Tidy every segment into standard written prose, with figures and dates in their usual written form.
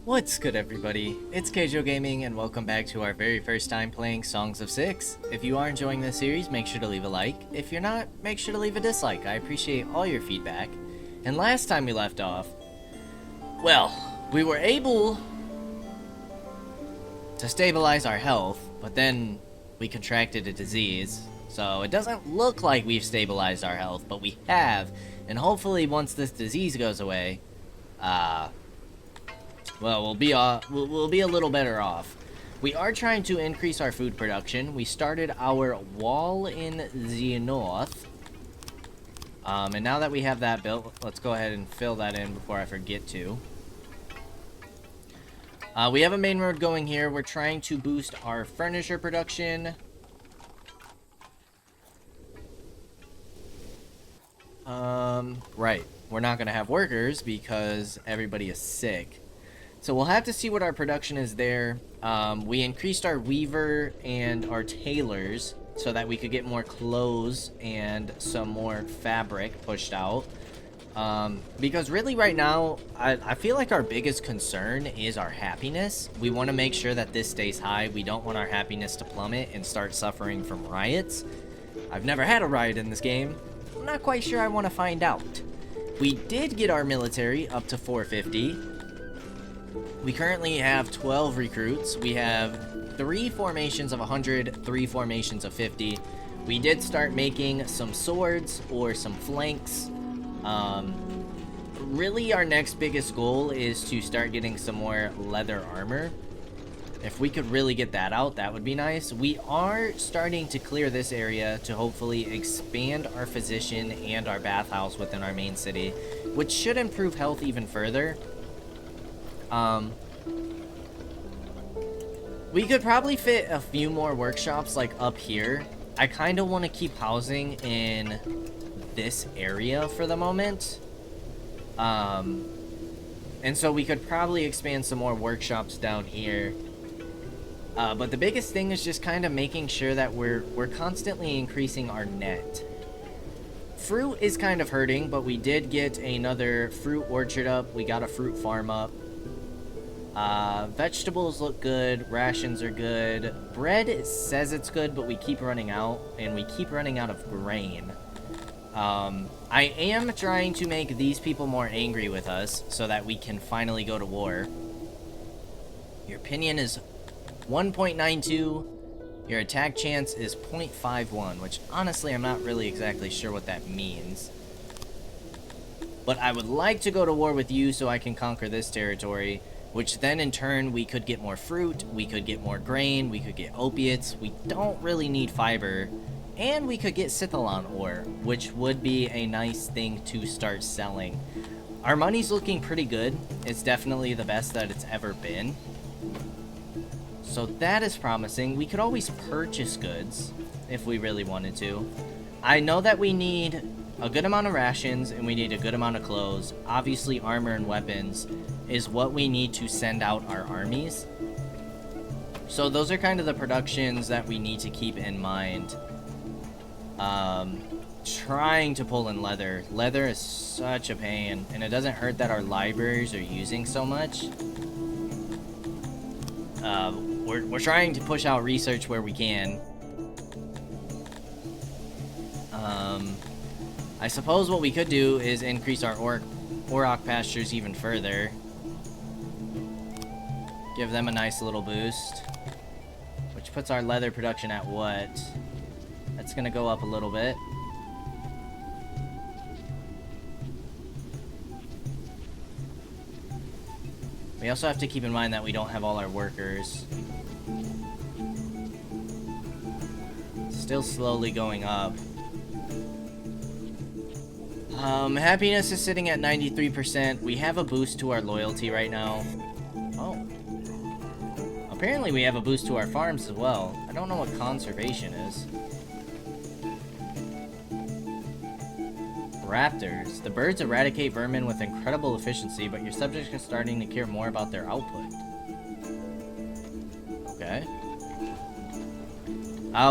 What's good, everybody? It's Kaige-O Gaming, and welcome back to our very first time playing Songs of Six. If you are enjoying this series, make sure to leave a like. If you're not, make sure to leave a dislike. I appreciate all your feedback. And last time we left off, well, we were able to stabilize our health, but then we contracted a disease. So it doesn't look like we've stabilized our health, but we have. And hopefully once this disease goes away, well, we'll be a little better off. We are trying to increase our food production. We started our wall in the north. And now that we have that built, let's go ahead and fill that in before I forget to. We have a main road going here. We're trying to boost our furniture production. Right. We're not going to have workers because everybody is sick. So we'll have to see what our production is there. We increased our weaver and our tailors so that we could get more clothes and some more fabric pushed out. Because really right now, I feel like our biggest concern is our happiness. We want to make sure that this stays high. We don't want our happiness to plummet and start suffering from riots. I've never had a riot in this game. I'm not quite sure I want to find out. We did get our military up to 450. We currently have 12 recruits. We have 3 formations of 100, 3 formations of 50. We did start making some swords or some flanks. Really our next biggest goal is to start getting some more leather armor. If we could really get that out, that would be nice. We are starting to clear this area to hopefully expand our physician and our bathhouse within our main city, which should improve health even further. We could probably fit a few more workshops like up here. I kind of want to keep housing in this area for the moment. And so we could probably expand some more workshops down here. But the biggest thing is just kind of making sure that we're constantly increasing our net. Fruit is kind of hurting, but we did get another fruit orchard up. We got a fruit farm up. Vegetables look good, rations are good, bread says it's good, but we keep running out, and we keep running out of grain. I am trying to make these people more angry with us, so that we can finally go to war. Your opinion is 1.92, your attack chance is 0.51, which honestly I'm not really exactly sure what that means. But I would like to go to war with you so I can conquer this territory, which then in turn we could get more fruit, we could get more grain, we could get opiates, we don't really need fiber, and we could get Sithalon ore, which would be a nice thing to start selling. Our money's looking pretty good. It's definitely the best that it's ever been. So that is promising. We could always purchase goods if we really wanted to. I know that we need a good amount of rations and we need a good amount of clothes. Obviously armor and weapons is what we need to send out our armies. So those are kind of the productions that we need to keep in mind. Trying to pull in leather. Leather is such a pain, and it doesn't hurt that our libraries are using so much. We're trying to push out research where we can. I suppose what we could do is increase our Auroch pastures even further. Give them a nice little boost. Which puts our leather production at what? That's gonna go up a little bit. We also have to keep in mind that we don't have all our workers. Still slowly going up. Happiness is sitting at 93%. We have a boost to our loyalty right now. Oh. Apparently we have a boost to our farms as well. I don't know what conservation is. Raptors. The birds eradicate vermin with incredible efficiency, but your subjects are starting to care more about their output. Okay.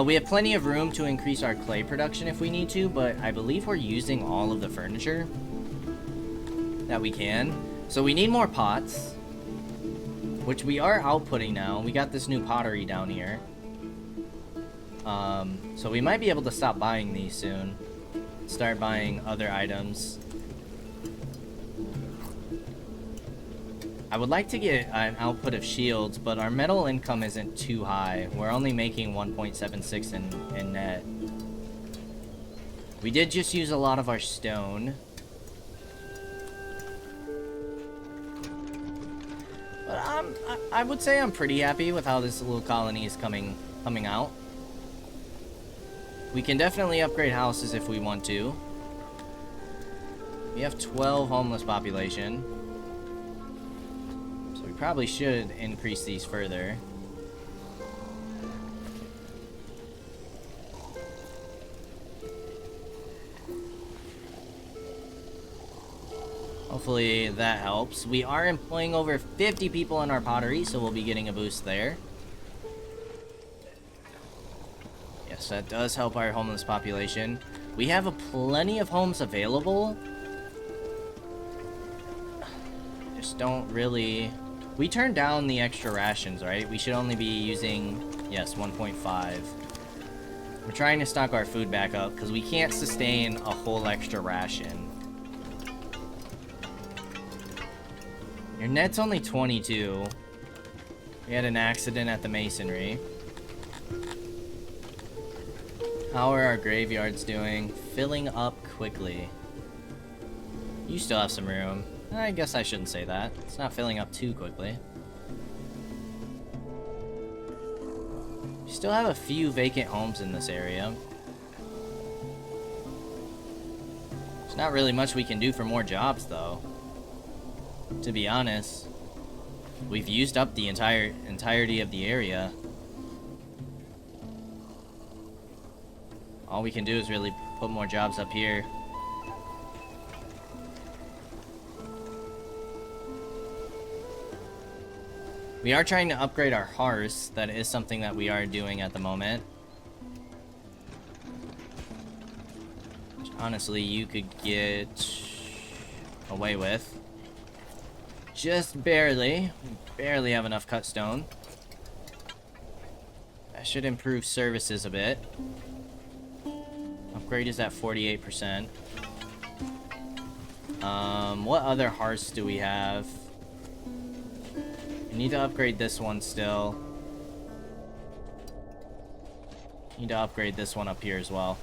We have plenty of room to increase our clay production if we need to, but I believe we're using all of the furniture that we can. So we need more pots. which we are outputting now. We got this new pottery down here. So we might be able to stop buying these soon. Start buying other items. I would like to get an output of shields, but our metal income isn't too high. We're only making 1.76 in net. We did just use a lot of our stone. But I would say I'm pretty happy with how this little colony is coming out. We can definitely upgrade houses if we want to. We have 12 homeless population. So we probably should increase these further. Hopefully that helps. We are employing over 50 people in our pottery, so we'll be getting a boost there. Yes, that does help our homeless population. We have plenty of homes available. Just don't really... We turned down the extra rations, right? We should only be using, yes, 1.5. We're trying to stock our food back up because we can't sustain a whole extra ration. Your net's only 22. We had an accident at the masonry. How are our graveyards doing? Filling up quickly. You still have some room. I guess I shouldn't say that. It's not filling up too quickly. We still have a few vacant homes in this area. There's not really much we can do for more jobs, though. To be honest, we've used up the entirety of the area. All we can do is really put more jobs up here. We are trying to upgrade our hearths. That is something that we are doing at the moment. Which honestly, you could get away with. Just barely. We barely have enough cut stone. That should improve services a bit. Upgrade is at 48%. What other hearths do we have? We need to upgrade this one still. Need to upgrade this one up here as well.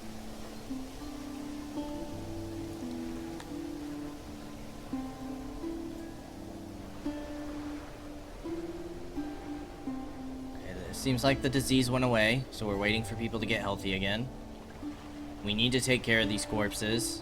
It seems like the disease went away, so we're waiting for people to get healthy again. We need to take care of these corpses.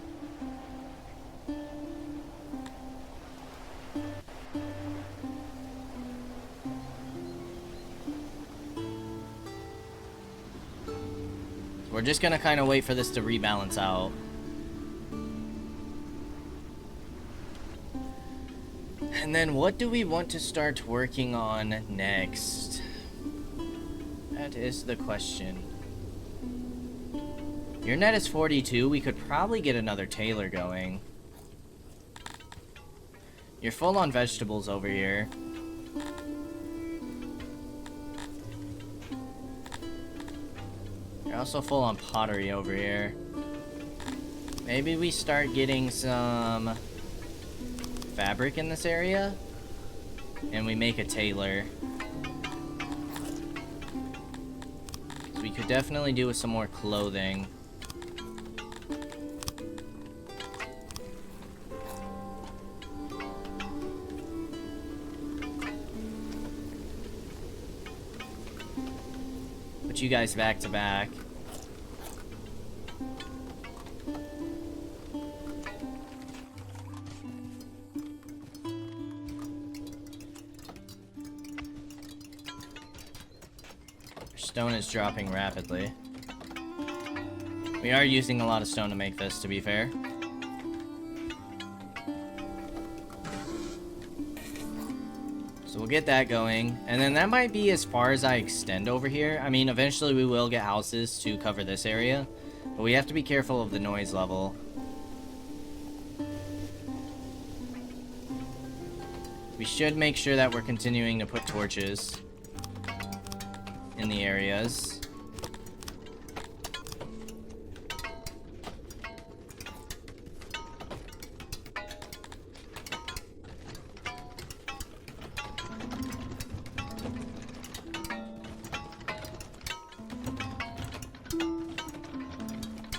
We're just gonna kind of wait for this to rebalance out. And then what do we want to start working on next? That is the question. Your net is 42. We could probably get another tailor going. You're full on vegetables over here. You're also full on pottery over here. Maybe we start getting some fabric in this area, and we make a tailor. So we could definitely do with some more clothing. Put you guys back to back. Stone is dropping rapidly. We are using a lot of stone to make this, to be fair. So we'll get that going. And then that might be as far as I extend over here. I mean, eventually we will get houses to cover this area. But we have to be careful of the noise level. We should make sure that we're continuing to put torches in the areas.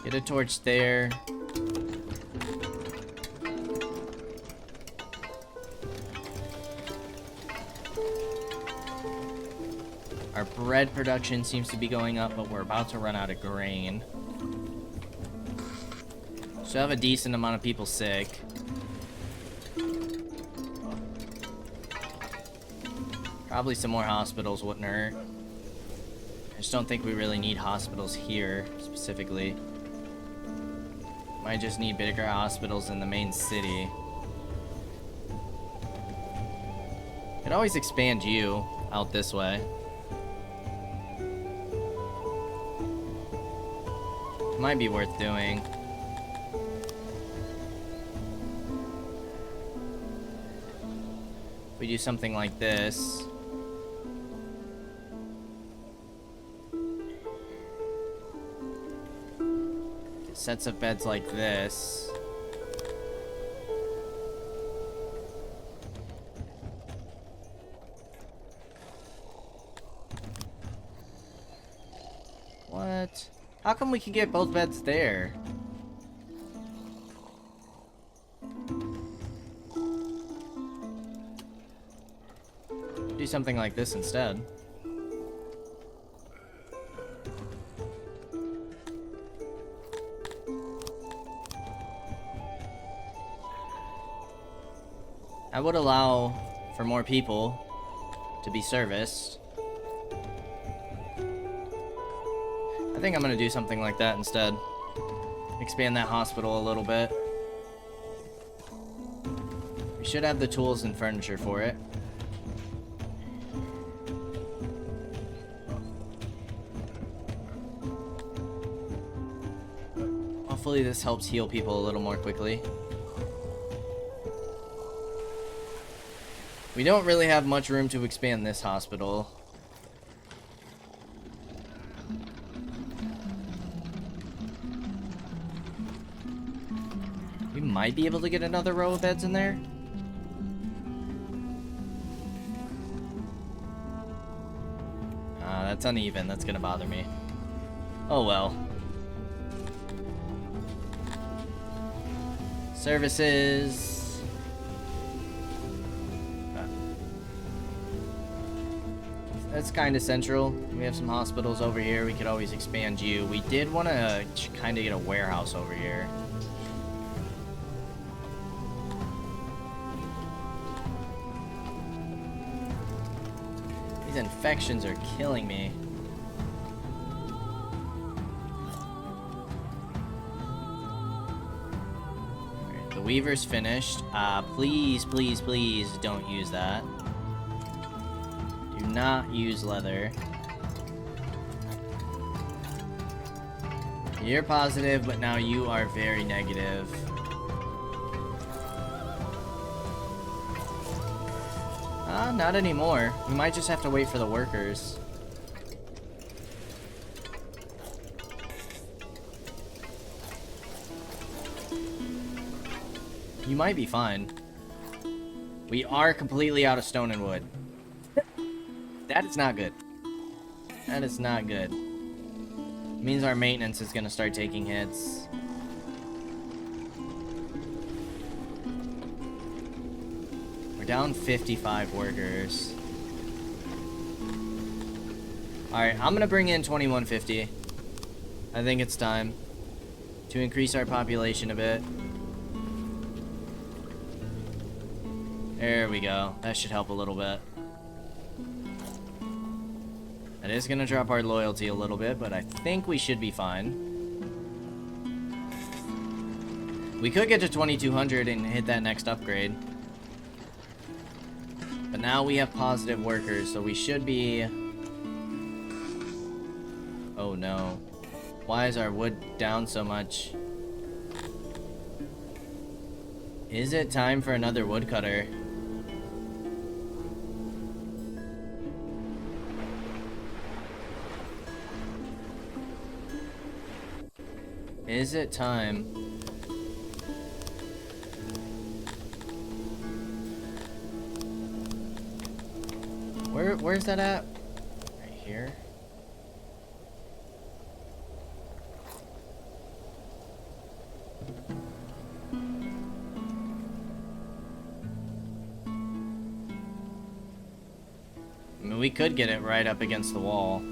Get a torch there. Our bread production seems to be going up, but we're about to run out of grain. So I have a decent amount of people sick. Probably some more hospitals wouldn't hurt. I just don't think we really need hospitals here, specifically. Might just need bigger hospitals in the main city. Could always expand you out this way. Might be worth doing. If we do something like this. Sets of beds like this. What? How come we can get both beds there? Do something like this instead. I would allow for more people to be serviced. I think I'm gonna do something like that instead. Expand that hospital a little bit. We should have the tools and furniture for it. Hopefully this helps heal people a little more quickly. We don't really have much room to expand this hospital. We might be able to get another row of beds in there. That's uneven. That's gonna bother me. Oh well. Services. That's kind of central. We have some hospitals over here. We could always expand you. We did want to kind of get a warehouse over here. These infections are killing me. Alright, the weaver's finished. Please, please, please don't use that. Do not use leather. You're positive, but now you are very negative. Not anymore. We might just have to wait for the workers. You might be fine. We are completely out of stone and wood. That is not good. That is not good. It means our maintenance is gonna start taking hits. We're down 55 workers. Alright, I'm gonna bring in 2150. I think it's time to increase our population a bit. There we go. That should help a little bit. That is going to drop our loyalty a little bit, but I think we should be fine. We could get to 2200 and hit that next upgrade. But now we have positive workers, so we should be... Oh no. Why is our wood down so much? Is it time for another woodcutter? Is it time? Where's that at? Right here. I mean, we could get it right up against the wall.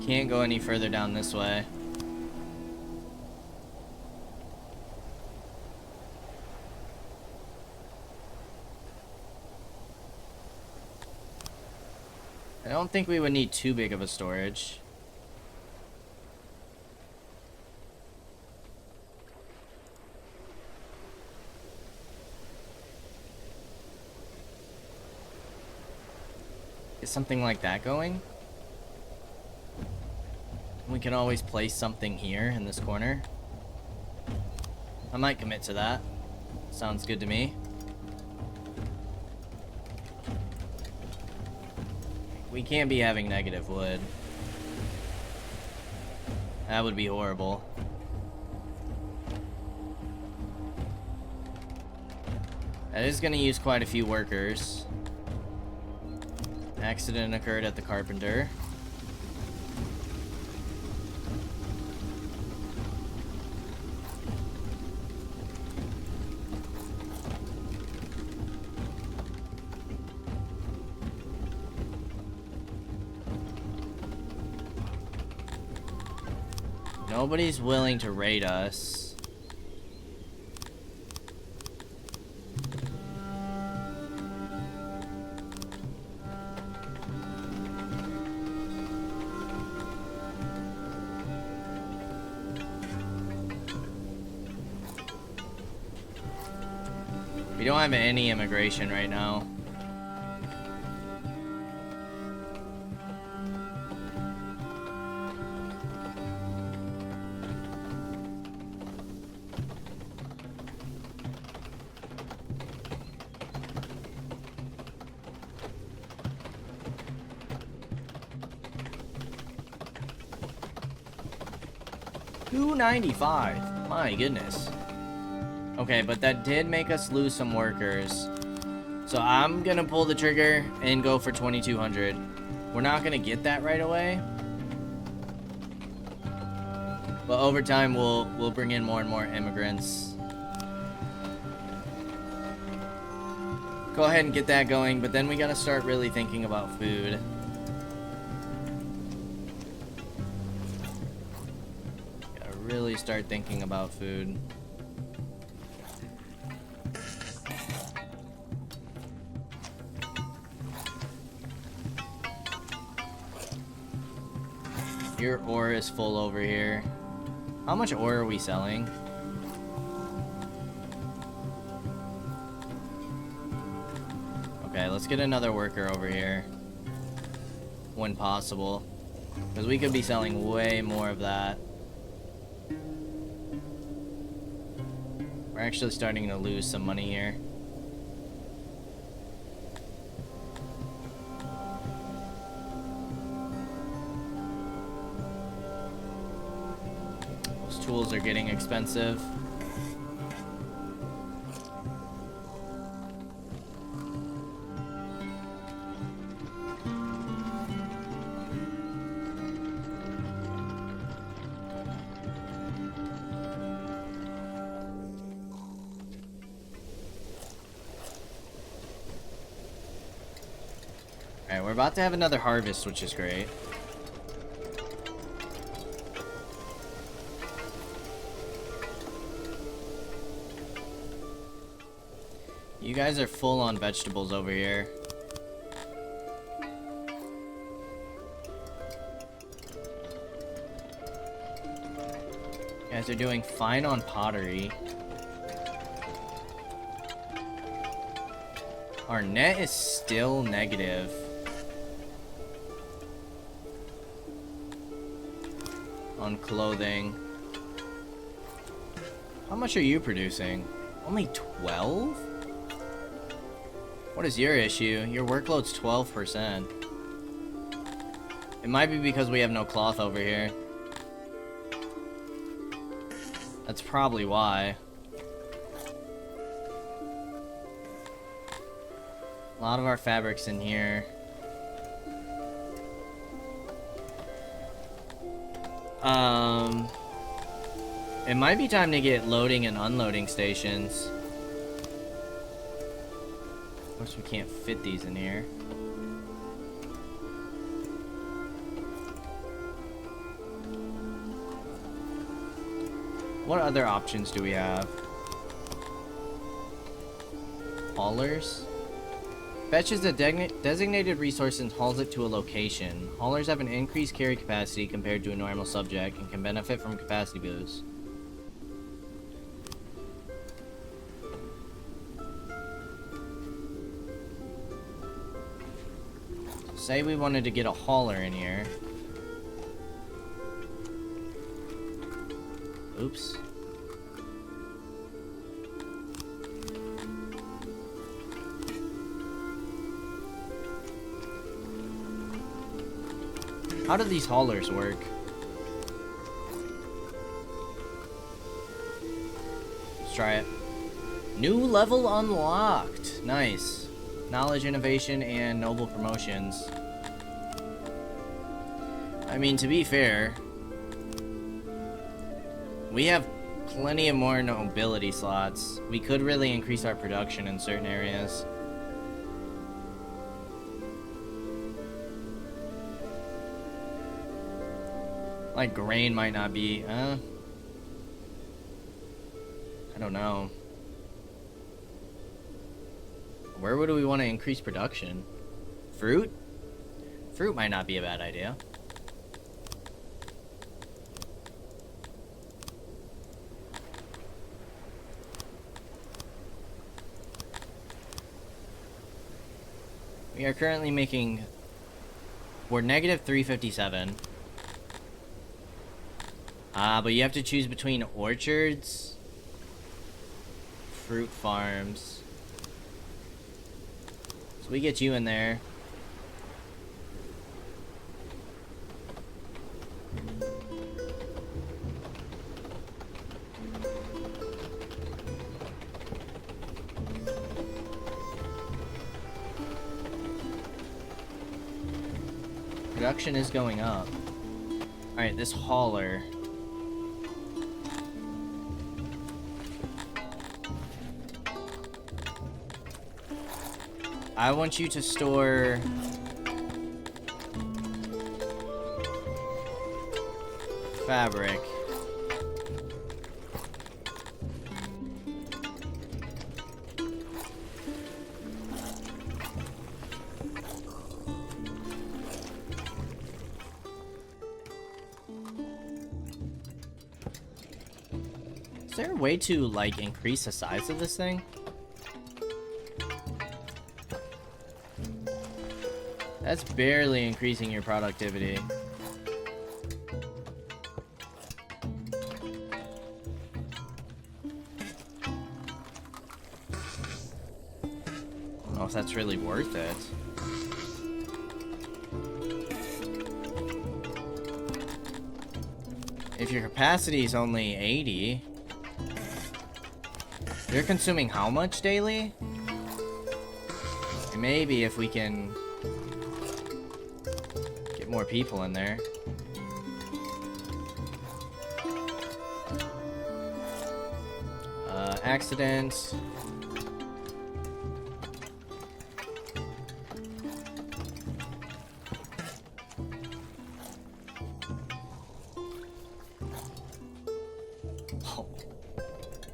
Can't go any further down this way. I don't think we would need too big of a storage. Is something like that going? We can always place something here in this corner. I might commit to that. Sounds good to me. We can't be having negative wood. That would be horrible. That is going to use quite a few workers. Accident occurred at the carpenter. Nobody's willing to raid us. We don't have any immigration right now. $295. My goodness. Okay, but that did make us lose some workers. So I'm gonna pull the trigger and go for 2,200. We're not gonna get that right away. But over time, we'll bring in more and more immigrants. Go ahead and get that going, but then we gotta start really thinking about food. Gotta really start thinking about food. Your ore is full over here. How much ore are we selling? Okay, let's get another worker over here. When possible. Because we could be selling way more of that. We're actually starting to lose some money here. Tools are getting expensive. Alright, we're about to have another harvest, which is great. You guys are full on vegetables over here. You guys are doing fine on pottery. Our net is still negative. On clothing. How much are you producing? Only 12? What is your issue? Your workload's 12%. It might be because we have no cloth over here. That's probably why. A lot of our fabric's in here. It might be time to get loading and unloading stations. Of course, we can't fit these in here. What other options do we have? Haulers? Fetches a designated resource and hauls it to a location. Haulers have an increased carry capacity compared to a normal subject and can benefit from capacity boosts. Say we wanted to get a hauler in here. Oops. How do these haulers work? Let's try it. New level unlocked. Nice. Knowledge, innovation, and noble promotions. I mean, to be fair, we have plenty of more nobility slots. We could really increase our production in certain areas. Like, grain might not be, I don't know. Where would we want to increase production? Fruit? Fruit might not be a bad idea. We are currently making... We're negative 357. But you have to choose between orchards, fruit farms. So we get you in there. Production is going up. Alright, this hauler. I want you to store fabric. Is there a way to, like, increase the size of this thing? That's barely increasing your productivity. I don't know if that's really worth it. If your capacity is only 80, you're consuming how much daily? Maybe if we can get more people in there. Accidents.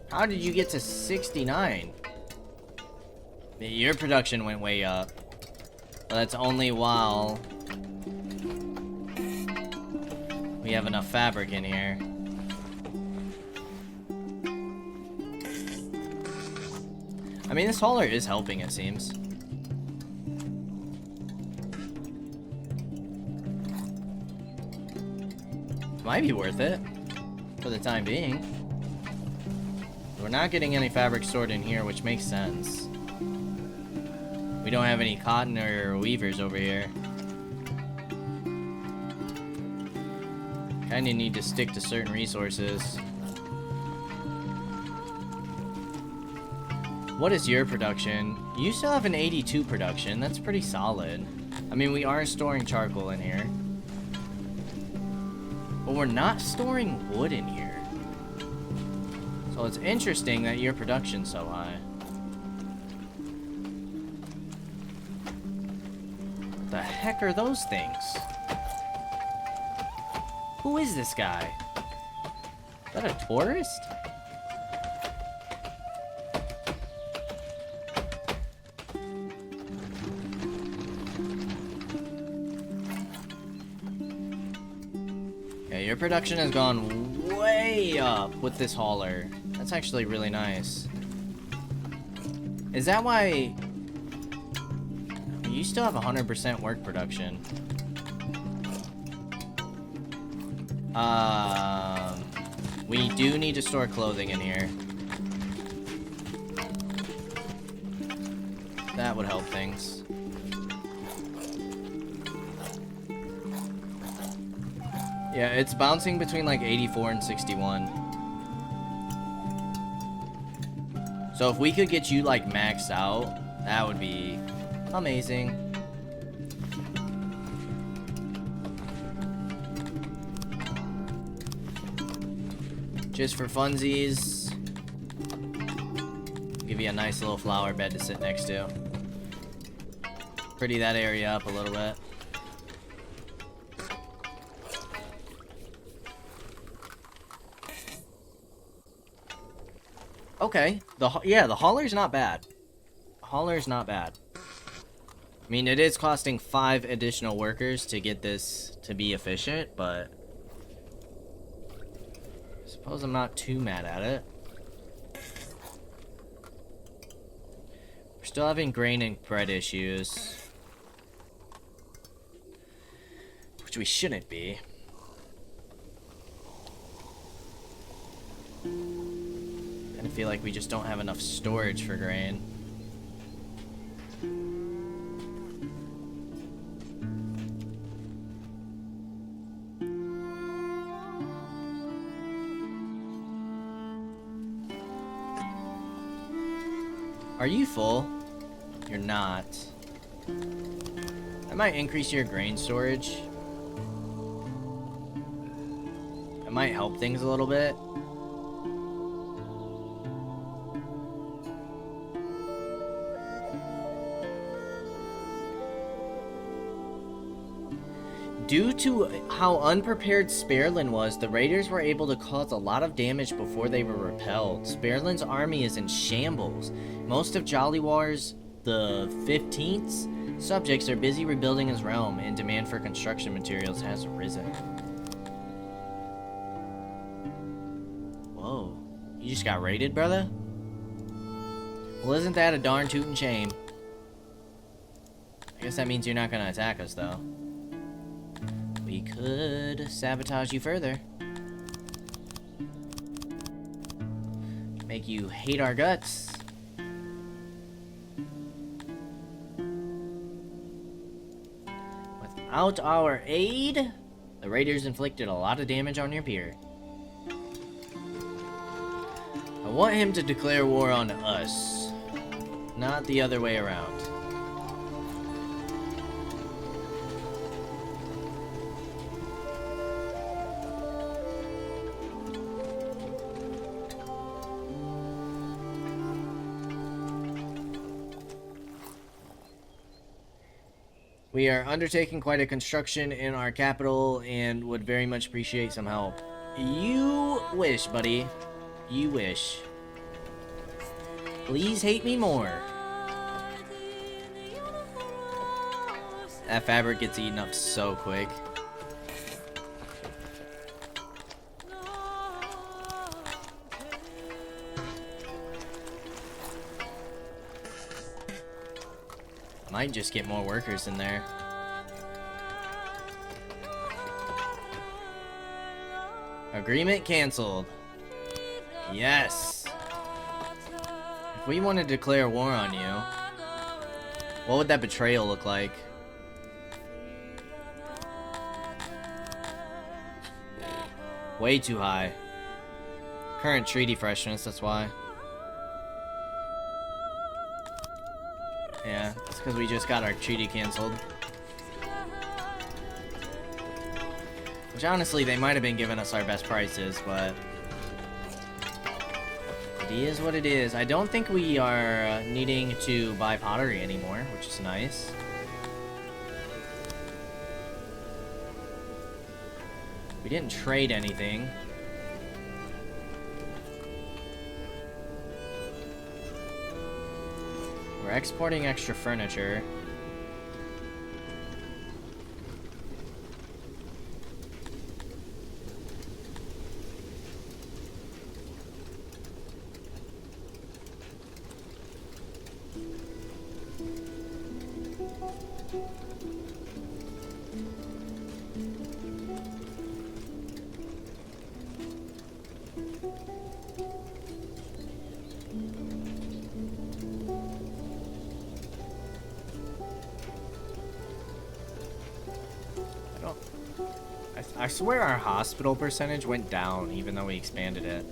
How did you get to 69? Your production went way up. But that's only while we have enough fabric in here. I mean, this hauler is helping, it seems. Might be worth it for the time being. we're not getting any fabric stored in here, which makes sense. We don't have any cotton or weavers over here. Kinda need to stick to certain resources. What is your production? You still have an 82 production. That's pretty solid. I mean, we are storing charcoal in here. But we're not storing wood in here. So it's interesting that your production's so high. What the heck are those things? Who is this guy? Is that a tourist? Yeah, your production has gone way up with this hauler. That's actually really nice. Is that why you still have 100% work production? We do need to store clothing in here. That would help things. Yeah, it's bouncing between like 84 and 61. So if we could get you like maxed out, that would be amazing. Just for funsies, give you a nice little flower bed to sit next to. Pretty that area up a little bit. Okay, the hauler's not bad. Hauler's not bad. I mean, it is costing 5 additional workers to get this to be efficient, but I suppose I'm not too mad at it. We're still having grain and bread issues, which we shouldn't be. I feel like we just don't have enough storage for grain. Are you full? You're not. I might increase your grain storage. It might help things a little bit. Due to how unprepared Sperlin was, the raiders were able to cause a lot of damage before they were repelled. Sperlin's army is in shambles. Most of Jollywar's, the 15th's, subjects are busy rebuilding his realm, and demand for construction materials has risen. Whoa. You just got raided, brother? Well, isn't that a darn tootin' shame? I guess that means you're not gonna attack us, though. We could sabotage you further. Make you hate our guts. Without our aid, the raiders inflicted a lot of damage on your pier. I want him to declare war on us, not the other way around. We are undertaking quite a construction in our capital and would very much appreciate some help. You wish, buddy. You wish. Please hate me more. That fabric gets eaten up so quick. Might just get more workers in there. Agreement canceled. Yes. If we want to declare war on you, what would that betrayal look like? Way too high. Current treaty freshness, that's why. Yeah, that's because we just got our treaty canceled. Which honestly, they might have been giving us our best prices, but it is what it is. I don't think we are needing to buy pottery anymore, which is nice. We didn't trade anything. We're exporting extra furniture. I swear our hospital percentage went down even though we expanded it.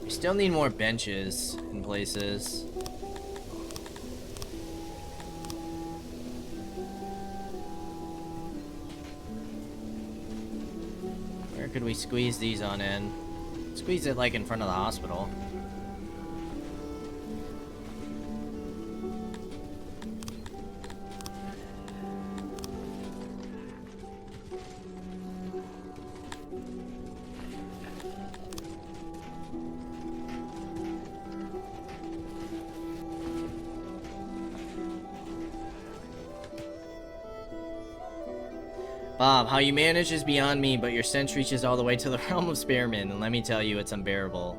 We still need more benches in places. Where could we squeeze these on in? Squeeze it like in front of the hospital. Bob, how you manage is beyond me, but your sense reaches all the way to the realm of Spearman, and let me tell you, it's unbearable.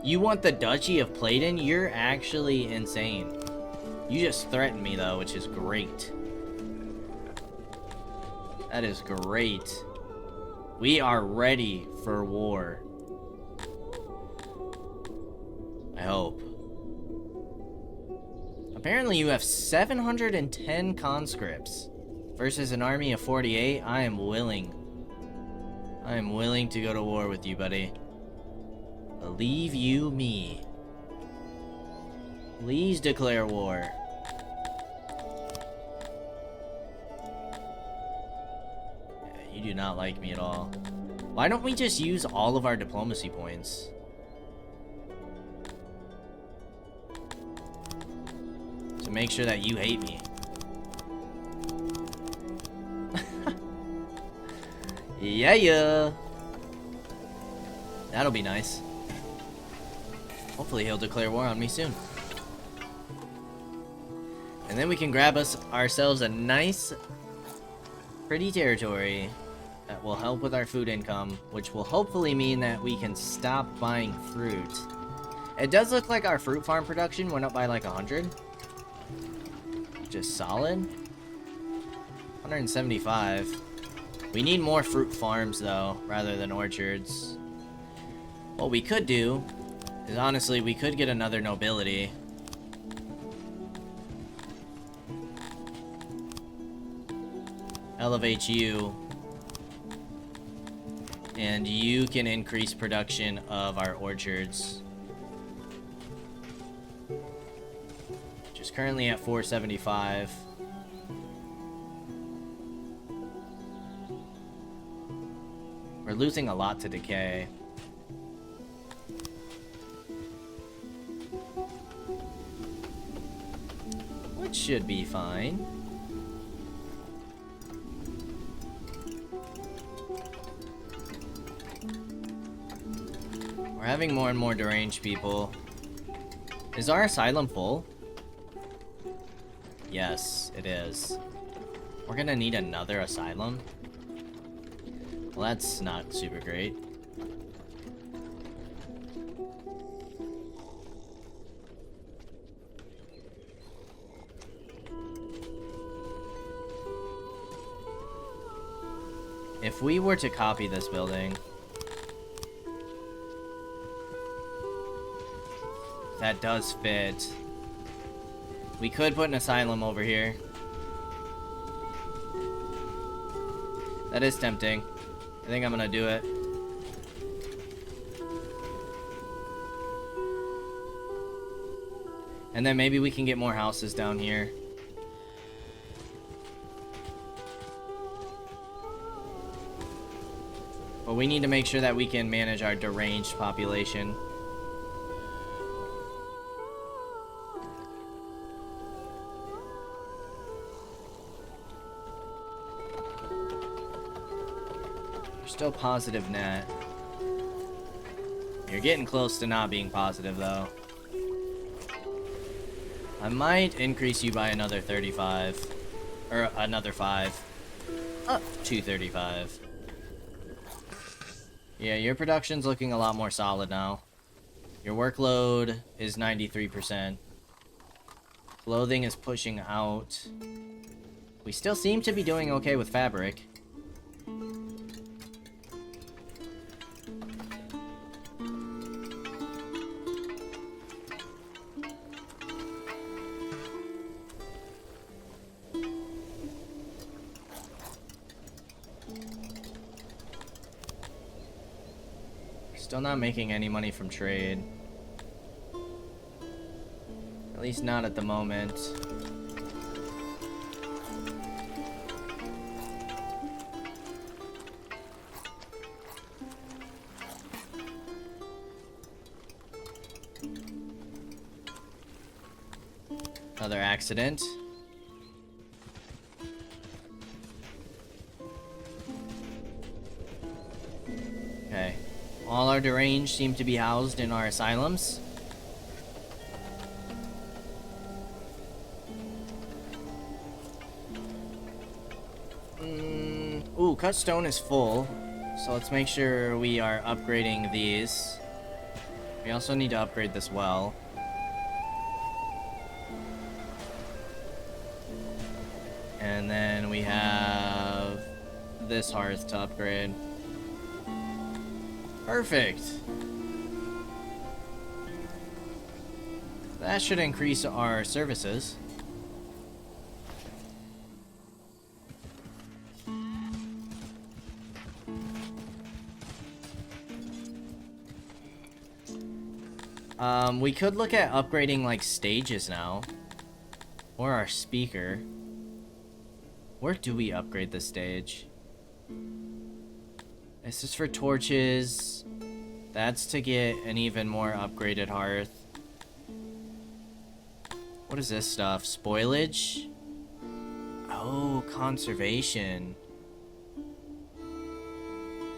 You want the Duchy of Playdon? You're actually insane. You just threatened me, though, which is great. That is great. We are ready for war. I hope. Apparently you have 710 conscripts. Versus an army of 48, I am willing. I am willing to go to war with you, buddy. Believe you me. Please declare war. Yeah, you do not like me at all. Why don't we just use all of our diplomacy points? To make sure that you hate me. Yeah. That'll be nice. Hopefully he'll declare war on me soon. And then we can grab ourselves a nice, pretty territory that will help with our food income, which will hopefully mean that we can stop buying fruit. It does look like our fruit farm production went up by like 100. Which is solid. 175. We need more fruit farms, though, rather than orchards. What we could do is, honestly, we could get another nobility. Elevate you. And you can increase production of our orchards. Which is currently at 475. We're losing a lot to decay. Which should be fine. We're having more and more deranged people. Is our asylum full? Yes, it is. We're gonna need another asylum. Well, that's not super great. If we were to copy this building... That does fit. We could put an asylum over here. That is tempting. I think I'm gonna do it. And then maybe we can get more houses down here. But we need to make sure that we can manage our deranged population. You're still positive net. You're getting close to not being positive, though. I might increase you by another 35. Or another 5. Up to 35. Yeah, your production's looking a lot more solid now. Your workload is 93%. Clothing is pushing out. We still seem to be doing okay with fabric. Still not making any money from trade. At least not at the moment. Another accident. Okay. All our deranged seem to be housed in our asylums. Ooh, cut stone is full. So let's make sure we are upgrading these. We also need to upgrade this well. And then we have this hearth to upgrade. Perfect. That should increase our services. We could look at upgrading like stages now. Or our speaker. Where do we upgrade the stage? This is for torches. That's to get an even more upgraded hearth. What is this stuff? Spoilage? Oh, conservation.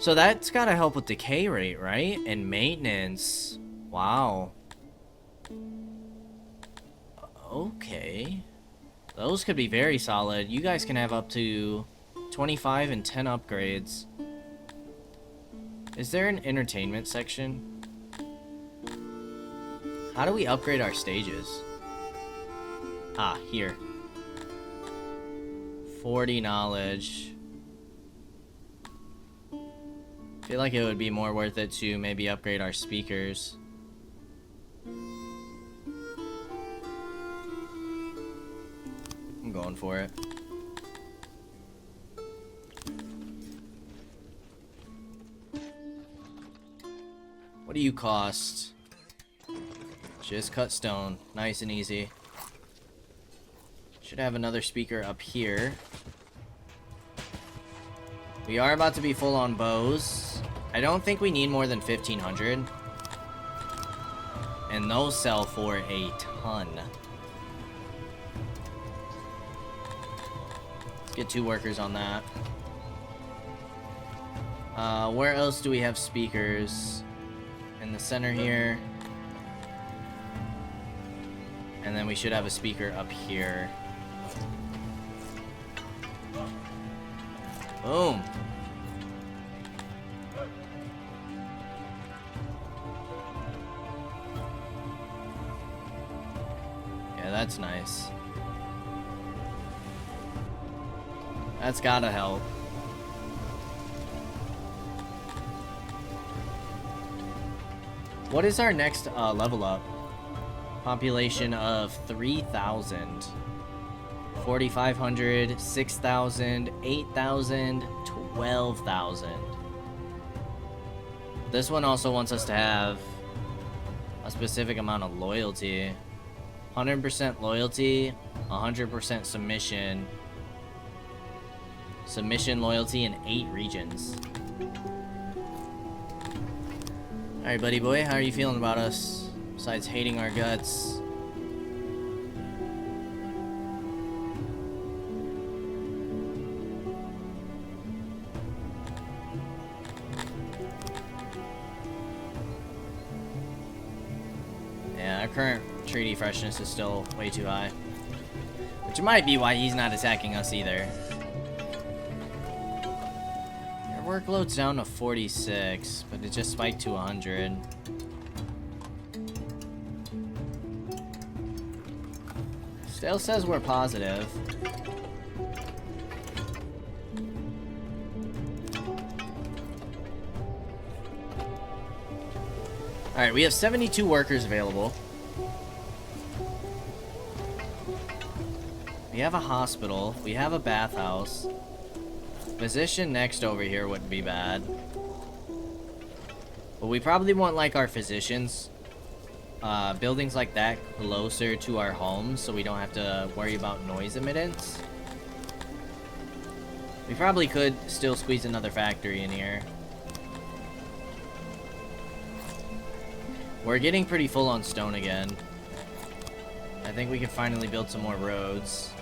So that's gotta help with decay rate, right? And maintenance. Wow. Okay. Those could be very solid. You guys can have up to 25 and 10 upgrades. Is there an entertainment section? How do we upgrade our stages? Ah, here. 40 knowledge. I feel like it would be more worth it to maybe upgrade our speakers. I'm going for it. What do you cost? Just cut stone. Nice and easy. Should have another speaker up here. We are about to be full on bows. I don't think we need more than 1,500. And those sell for a ton. Let's get 2 workers on that. Where else do we have speakers? In the center here. And then we should have a speaker up here. Boom. Yeah, that's nice. That's gotta help. What is our next level up? Population of 3,000. 4,500, 6,000, 8,000, 12,000. This one also wants us to have a specific amount of loyalty. 100% loyalty, 100% submission. Submission, loyalty in 8 regions. Alright, buddy boy, how are you feeling about us? Besides hating our guts. Yeah, our current treaty freshness is still way too high. Which might be why he's not attacking us either. Our workload's down to 46, but it just spiked to 100. Still says we're positive. Alright, we have 72 workers available. We have a hospital. We have a bathhouse. Physician next over here wouldn't be bad. But we probably want, like, our physicians, buildings like that closer to our homes so we don't have to worry about noise emittance. We probably could still squeeze another factory in here. We're getting pretty full on stone again. I think we can finally build some more roads.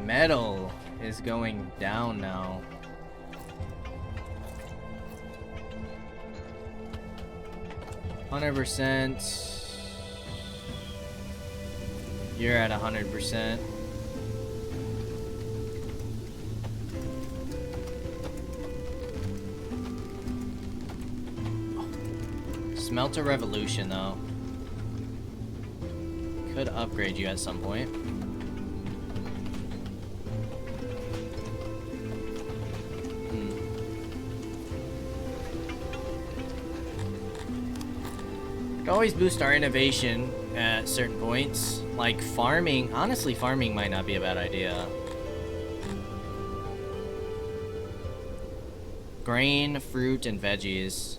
Metal is going down now. %. You're at 100%. Smelter revolution though. Could upgrade you at some point. Always boost our innovation at certain points. Like farming. Honestly, farming might not be a bad idea. Grain, fruit, and veggies.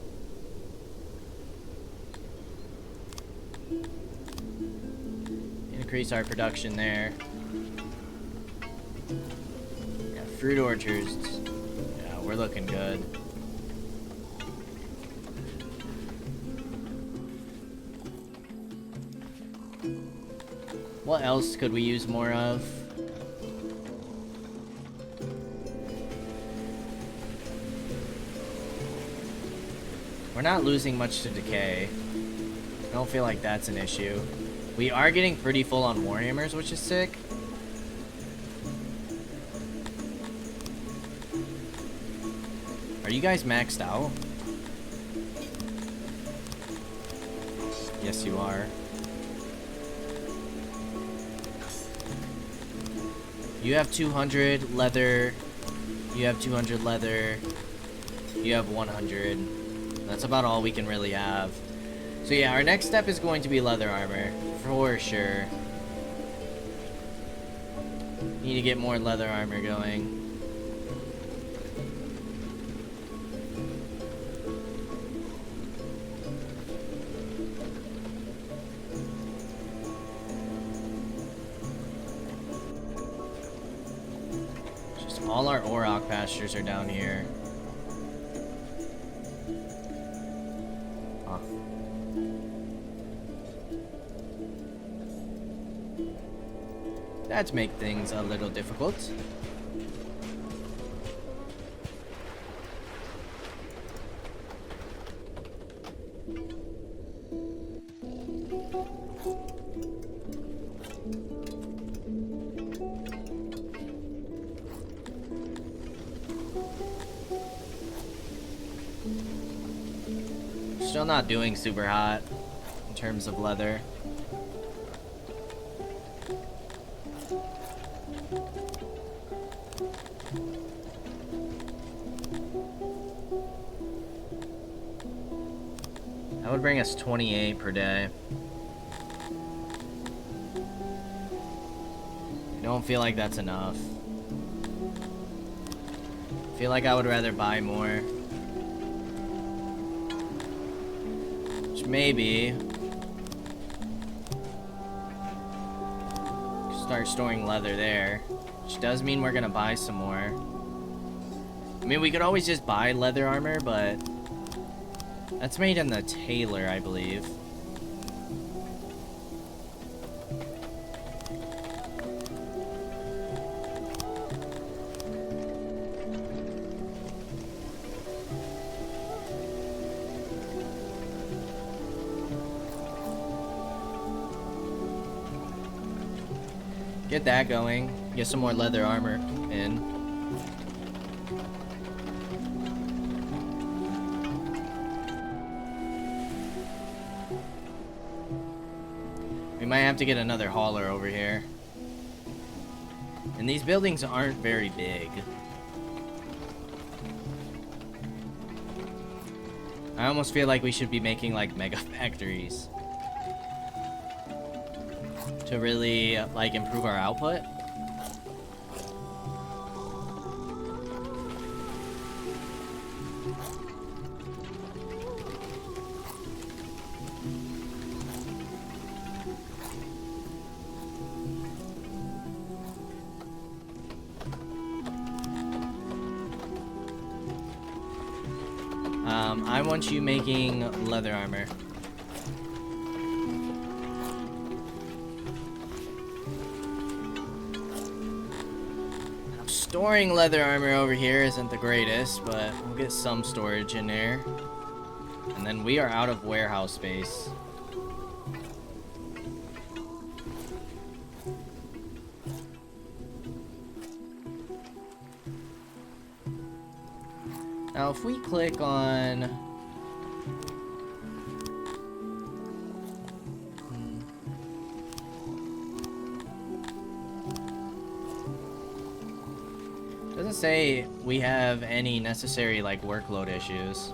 Increase our production there. Yeah, fruit orchards. Yeah, we're looking good. What else could we use more of? We're not losing much to decay. I don't feel like that's an issue. We are getting pretty full on warhammers, which is sick. Are you guys maxed out? Yes, you are. You have 200 leather. You have 200 leather. You have 100. That's about all we can really have. So yeah, our next step is going to be leather armor. For sure. Need to get more leather armor going. All our Auroch pastures are down here. Huh. That'd make things a little difficult. Still not doing super hot in terms of leather. That would bring us 28 per day. I don't feel like that's enough. I feel like I would rather buy more. Which maybe start storing leather there. Which does mean we're gonna buy some more. I mean, we could always just buy leather armor, but that's made in the tailor, I believe. Get that going. Get some more leather armor in. We might have to get another hauler over here. And these buildings aren't very big. I almost feel like we should be making like mega factories to really like improve our output. I want you making leather armor. Storing leather armor over here isn't the greatest, but we'll get some storage in there. And then we are out of warehouse space. Now if we click on doesn't say we have any necessary like workload issues.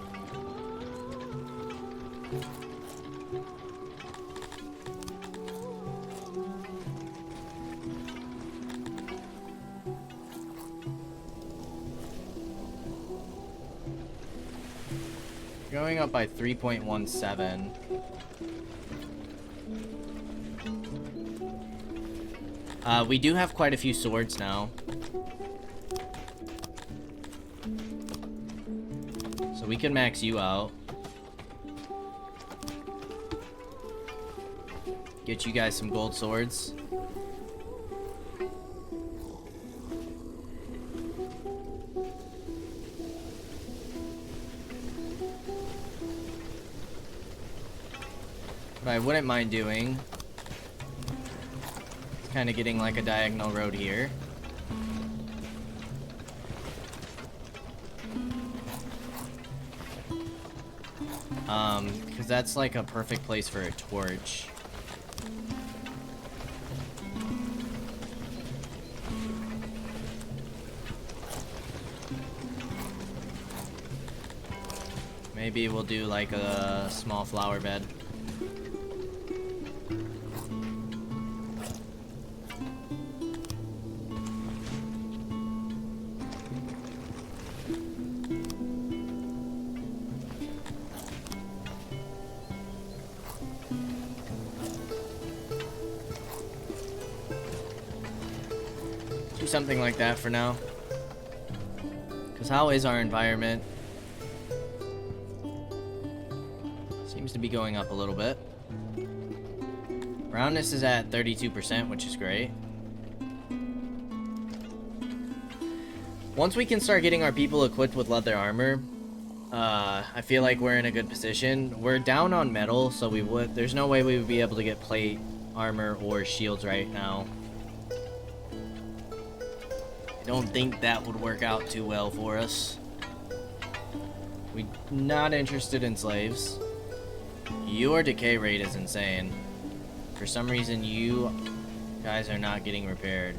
Going up by 3.17. We do have quite a few swords now. So we can max you out. Get you guys some gold swords. What I wouldn't mind doing is kind of getting like a diagonal road here. Because that's like a perfect place for a torch. Maybe we'll do like a small flower bed. Something like that for now. Because how is our environment? Seems to be going up a little bit. Roundness is at 32%, which is great. Once we can start getting our people equipped with leather armor, I feel like we're in a good position. We're down on metal, so there's no way we would be able to get plate, armor, or shields right now. I don't think that would work out too well for us. We're not interested in slaves. Your decay rate is insane. For some reason, you guys are not getting repaired.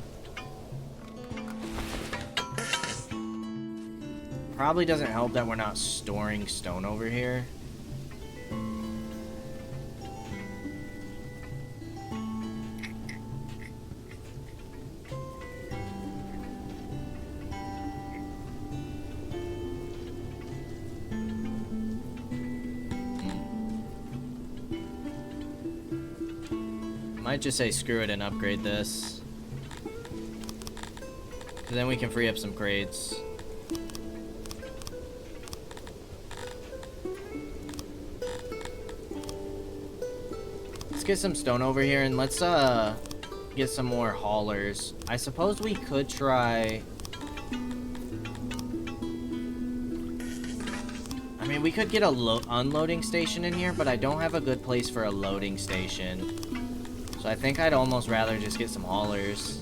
Probably doesn't help that we're not storing stone over here. Might just say screw it and upgrade this. Then we can free up some crates. Let's get some stone over here and let's get some more haulers. I suppose we could try... I mean, we could get a unloading station in here, but I don't have a good place for a loading station. So I think I'd almost rather just get some haulers.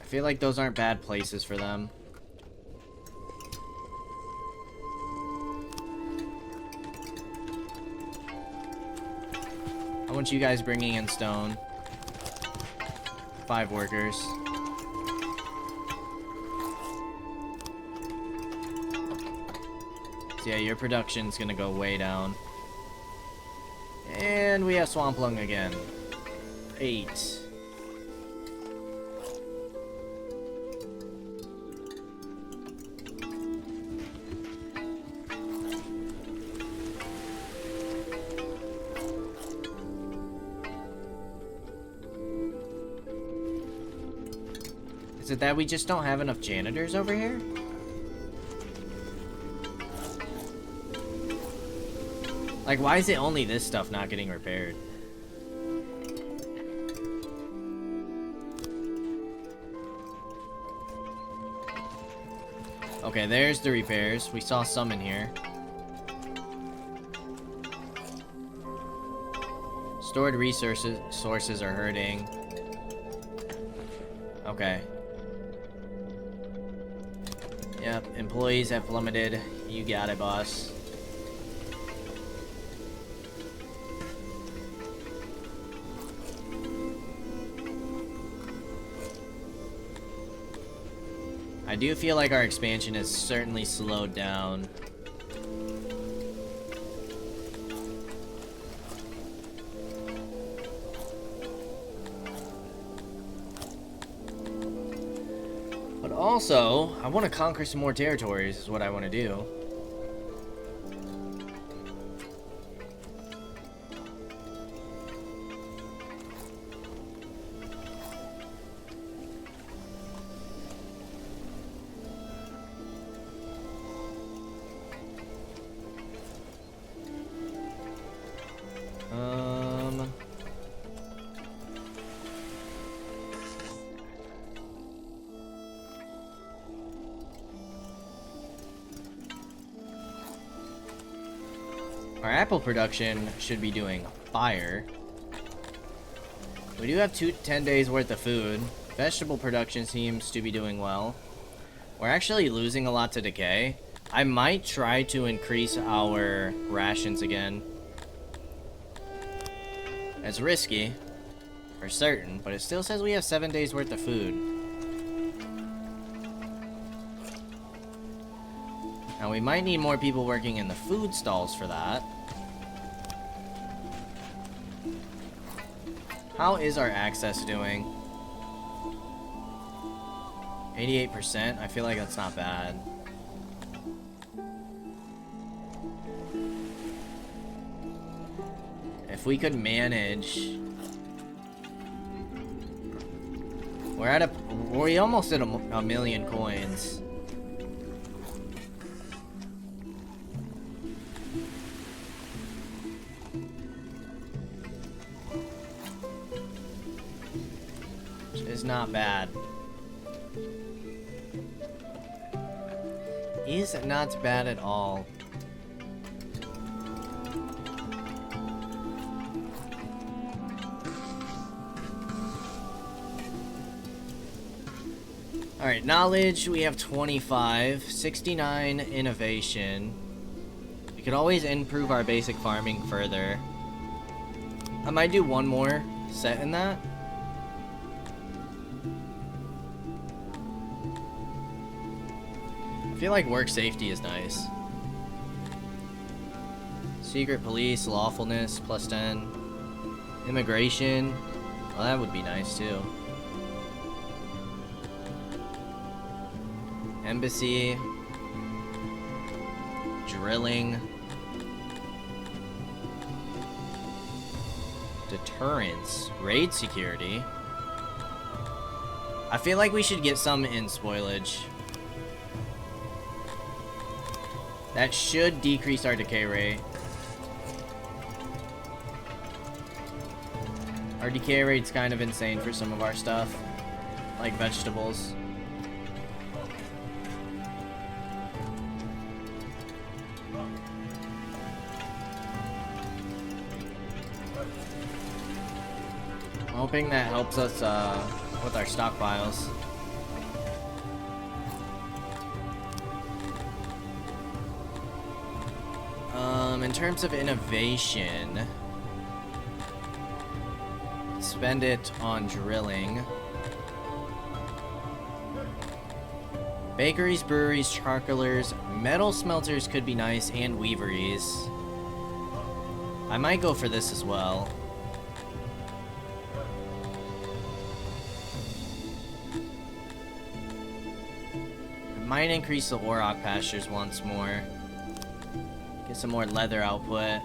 I feel like those aren't bad places for them. I want you guys bringing in stone. 5 workers. So yeah, your production's gonna go way down. And we have Swamp Lung again. 8. Is it that we just don't have enough janitors over here? Like, why is it only this stuff not getting repaired? Okay, there's the repairs. We saw some in here. Stored sources are hurting. Okay. Yep, employees have plummeted. You got it, boss. I do feel like our expansion has certainly slowed down. But also, I want to conquer some more territories is what I want to do. Our apple production should be doing fire. We do have 10 days worth of food. Vegetable production seems to be doing well. We're actually losing a lot to decay. I might try to increase our rations again. It's risky, for certain, but it still says we have 7 days worth of food. Now we might need more people working in the food stalls for that. How is our access doing? 88%? I feel like that's not bad. If we could manage... We're almost at a million coins. is not bad. Is not bad at all. Alright, knowledge, we have 25. 69 innovation. We could always improve our basic farming further. I might do one more set in that. I feel like work safety is nice. Secret police, lawfulness, plus 10. Immigration, well, that would be nice too. Embassy. Drilling. Deterrence. Raid security. I feel like we should get some in spoilage. That should decrease our decay rate. Our decay rate's kind of insane for some of our stuff. Like vegetables. Hoping that helps us with our stockpiles. In terms of innovation, spend it on drilling. Bakeries, breweries, charcoalers, metal smelters could be nice, and weaveries. I might go for this as well. Might increase the Auroch pastures once more. Get some more leather output.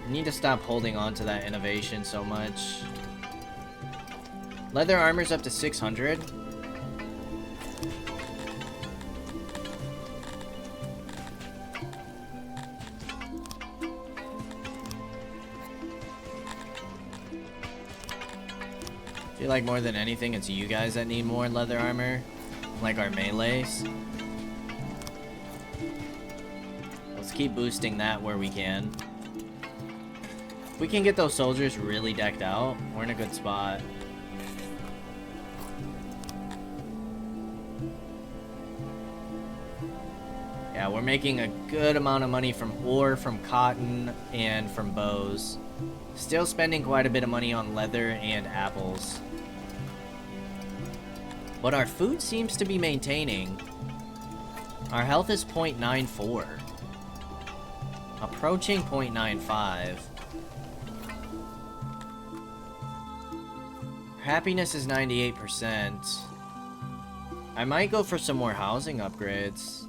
Need to stop holding on to that innovation so much. Leather armor's up to 600. I feel like more than anything, it's you guys that need more leather armor. Like our melees. Let's keep boosting that where we can. If we can get those soldiers really decked out, we're in a good spot. Yeah, we're making a good amount of money from ore, from cotton, and from bows. Still spending quite a bit of money on leather and apples. But our food seems to be maintaining. Our health is 0.94. Approaching 0.95. Happiness is 98%. I might go for some more housing upgrades.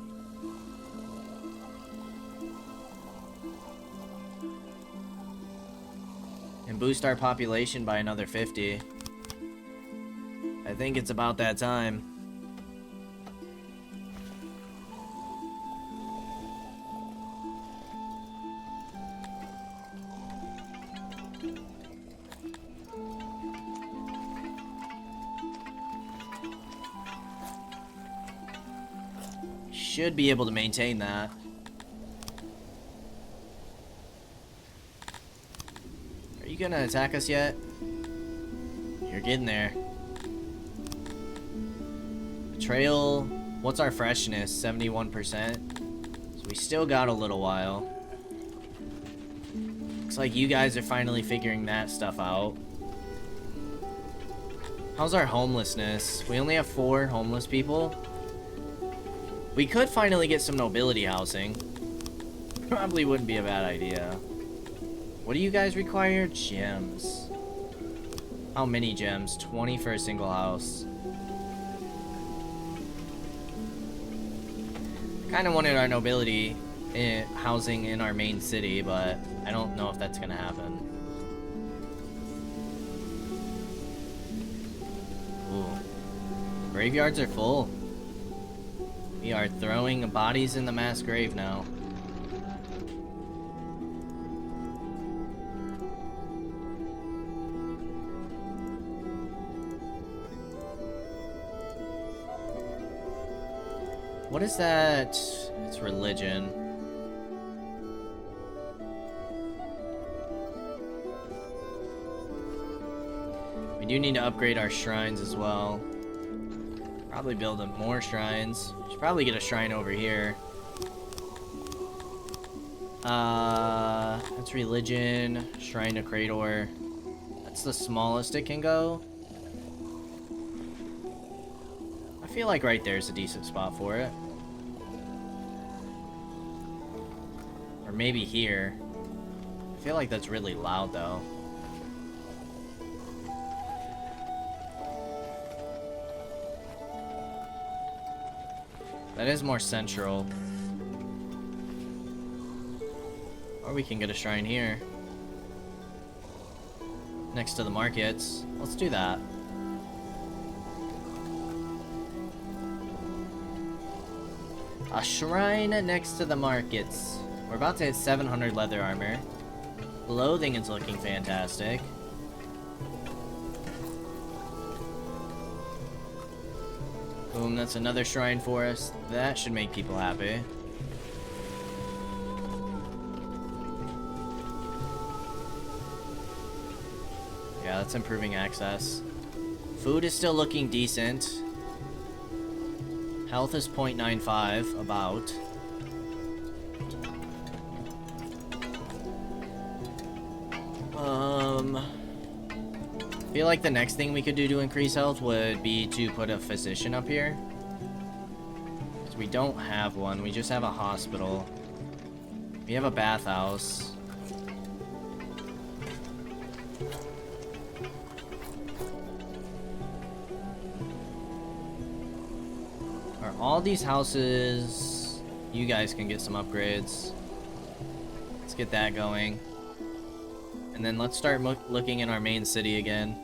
And boost our population by another 50. I think it's about that time. Should be able to maintain that. Are you gonna attack us yet? You're getting there. Betrayal. What's our freshness? 71%. So we still got a little while. Looks like you guys are finally figuring that stuff out. How's our homelessness? We only have 4 homeless people. We could finally get some nobility housing. Probably wouldn't be a bad idea. What do you guys require? Gems. How many gems? 20 for a single house. Kind of wanted our nobility housing in our main city, but I don't know if that's gonna happen. Ooh. Graveyards are full. We are throwing bodies in the mass grave now. What is that? It's religion. We do need to upgrade our shrines as well. Probably build up more shrines. Should probably get a shrine over here. That's religion. Shrine to Krator. That's the smallest it can go. I feel like right there is a decent spot for it. Or maybe here. I feel like that's really loud though. That is more central. Or we can get a shrine here. Next to the markets. Let's do that. A shrine next to the markets. We're about to hit 700 leather armor. Clothing is looking fantastic. Boom, that's another shrine for us. That should make people happy. Yeah, that's improving access. Food is still looking decent. Health is 0.95, about. I feel like the next thing we could do to increase health would be to put a physician up here. Because we don't have one, we just have a hospital. We have a bathhouse. Are all these houses... You guys can get some upgrades. Let's get that going. And then let's start looking in our main city again.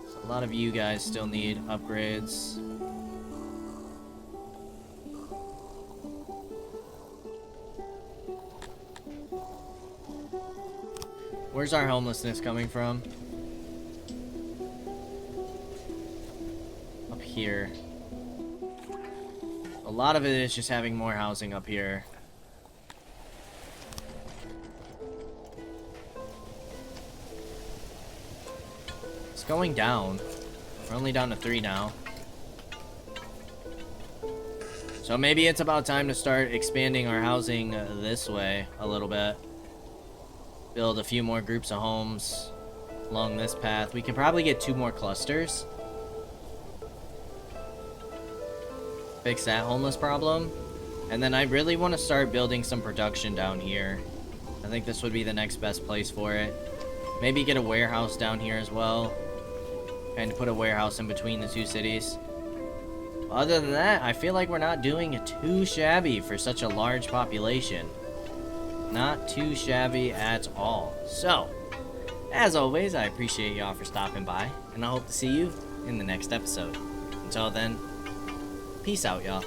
So a lot of you guys still need upgrades. Where's our homelessness coming from? Up here. A lot of it is just having more housing up here. It's going down. We're only down to 3 now. So maybe it's about time to start expanding our housing this way a little bit. Build a few more groups of homes along this path. We can probably get 2 more clusters. Fix that homeless problem. And then I really want to start building some production down here. I think this would be the next best place for it. Maybe get a warehouse down here as well. And put a warehouse in between the 2 cities. Other than that, I feel like we're not doing too shabby for such a large population. Not too shabby at all. So, as always, I appreciate y'all for stopping by. And I hope to see you in the next episode. Until then, peace out, y'all.